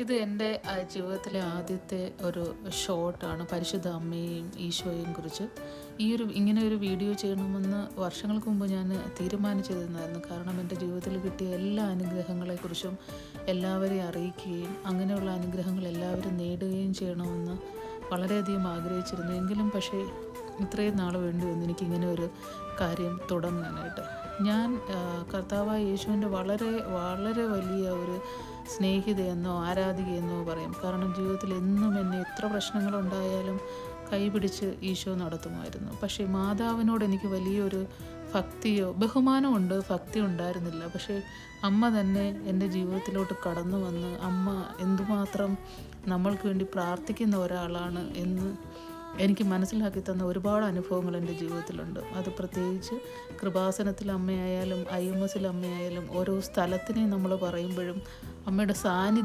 ഇത് എൻ്റെ ജീവിതത്തിലെ ആദ്യത്തെ ഒരു ഷോട്ടാണ് പരിശുദ്ധ അമ്മയെയും ഈശോയെയും കുറിച്ച്. ഇങ്ങനെ ഒരു വീഡിയോ ചെയ്യണമെന്ന് വർഷങ്ങൾക്ക് മുമ്പ് ഞാൻ തീരുമാനിച്ചിരുന്നായിരുന്നു. കാരണം എൻ്റെ ജീവിതത്തിൽ കിട്ടിയ എല്ലാ അനുഗ്രഹങ്ങളെക്കുറിച്ചും എല്ലാവരെയും അറിയിക്കുകയും അങ്ങനെയുള്ള അനുഗ്രഹങ്ങൾ എല്ലാവരും നേടുകയും ചെയ്യണമെന്ന് വളരെയധികം ആഗ്രഹിച്ചിരുന്നു. എങ്കിലും പക്ഷേ ഇത്രയും നാൾ വേണ്ടി വന്നു എനിക്കിങ്ങനെ ഒരു കാര്യം തുടങ്ങാനായിട്ട്. ഞാൻ കർത്താവായ യേശുവിൻ്റെ വളരെ വളരെ വലിയ ഒരു സ്നേഹിതയെന്നോ ആരാധികയെന്നോ പറയും. കാരണം ജീവിതത്തിൽ എന്നും എന്നെ എത്ര പ്രശ്നങ്ങളുണ്ടായാലും കൈപിടിച്ച് ഈശോ നടത്തുമായിരുന്നു. പക്ഷേ മാതാവിനോട് എനിക്ക് വലിയൊരു ഭക്തിയോ ബഹുമാനമുണ്ട്, ഭക്തി ഉണ്ടായിരുന്നില്ല. പക്ഷേ അമ്മ തന്നെ എൻ്റെ ജീവിതത്തിലോട്ട് കടന്നു വന്ന് അമ്മ എന്തുമാത്രം നമ്മൾക്ക് വേണ്ടി പ്രാർത്ഥിക്കുന്ന ഒരാളാണ് എന്ന് എനിക്ക് മനസ്സിലാക്കി തന്ന ഒരുപാട് അനുഭവങ്ങൾ എൻ്റെ ജീവിതത്തിലുണ്ട്. അത് പ്രത്യേകിച്ച് കൃപാസനത്തിൽ അമ്മയായാലും IMS അമ്മയായാലും ഓരോ സ്ഥലത്തിനെയും നമ്മൾ പറയുമ്പോഴും അമ്മയുടെ സാന്നിധ്യം